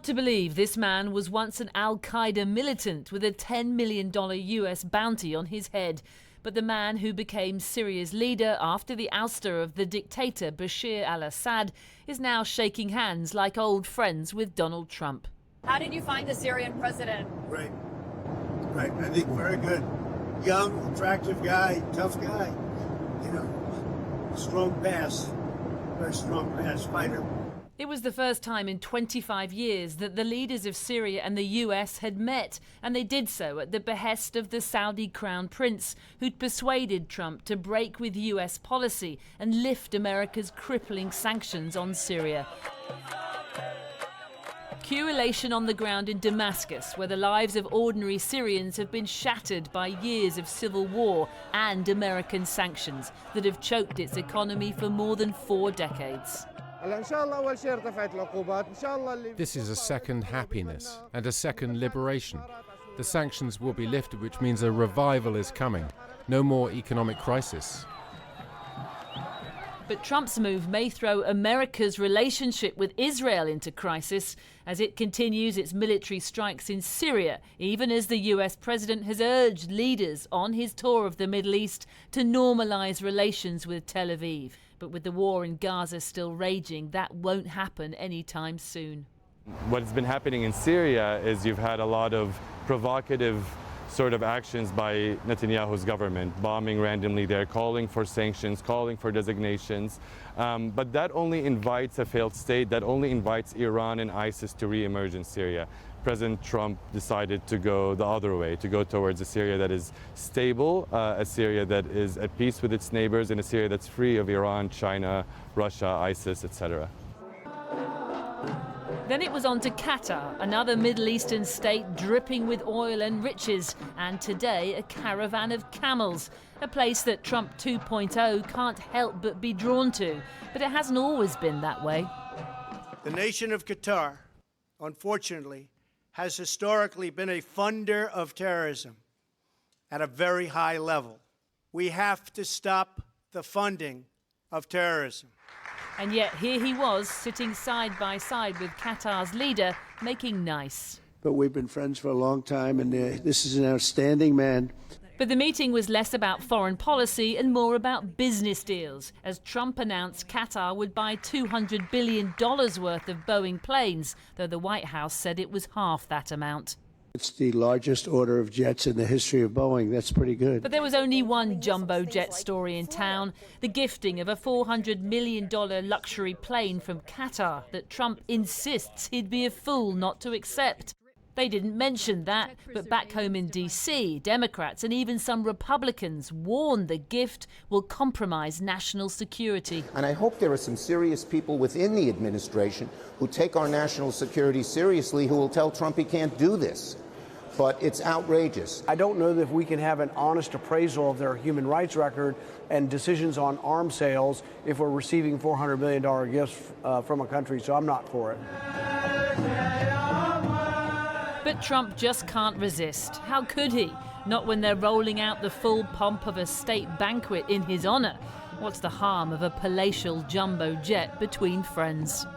to believe this man was once an Al-Qaeda militant with a $10 million US bounty on his head. But the man who became Syria's leader after the ouster of the dictator Bashar al-Assad is now shaking hands like old friends with Donald Trump. How did you find the Syrian president? Right. I think very good. Young, attractive guy, tough guy. You know, strong pass, very strong pass fighter. It was the first time in 25 years that the leaders of Syria and the US had met, and they did so at the behest of the Saudi Crown Prince, who'd persuaded Trump to break with US policy and lift America's crippling sanctions on Syria. Cue elation on the ground in Damascus, where the lives of ordinary Syrians have been shattered by years of civil war and American sanctions that have choked its economy for more than 4 decades. This is a second happiness and a second liberation. The sanctions will be lifted, which means a revival is coming. No more economic crisis. But Trump's move may throw America's relationship with Israel into crisis as it continues its military strikes in Syria, even as the US president has urged leaders on his tour of the Middle East to normalise relations with Tel Aviv. But with the war in Gaza still raging, that won't happen anytime soon. What's been happening in Syria is you've had a lot of provocative sort of actions by Netanyahu's government, bombing randomly there, calling for sanctions, calling for designations. But that only invites a failed state, that only invites Iran and ISIS to re-emerge in Syria. President Trump decided to go the other way, to go towards a Syria that is stable, a Syria that is at peace with its neighbors, and a Syria that's free of Iran, China, Russia, ISIS, etc. Then it was on to Qatar, another Middle Eastern state dripping with oil and riches, and today a caravan of camels, a place that Trump 2.0 can't help but be drawn to. But it hasn't always been that way. The nation of Qatar, unfortunately, has historically been a funder of terrorism at a very high level. We have to stop the funding of terrorism. And yet here he was, sitting side by side with Qatar's leader, making nice. But we've been friends for a long time, and this is an outstanding man. But the meeting was less about foreign policy and more about business deals, as Trump announced Qatar would buy $200 billion worth of Boeing planes, though the White House said it was half that amount. It's the largest order of jets in the history of Boeing. That's pretty good. But there was only one jumbo jet story in town, the gifting of a $400 million luxury plane from Qatar that Trump insists he'd be a fool not to accept. They didn't mention that, but back home in DC, Democrats and even some Republicans warned the gift will compromise national security. And I hope there are some serious people within the administration who take our national security seriously who will tell Trump he can't do this. But it's outrageous. I don't know that if we can have an honest appraisal of their human rights record and decisions on arms sales if we're receiving $400 million gifts from a country, so I'm not for it. But Trump just can't resist. How could he? Not when they're rolling out the full pomp of a state banquet in his honor. What's the harm of a palatial jumbo jet between friends?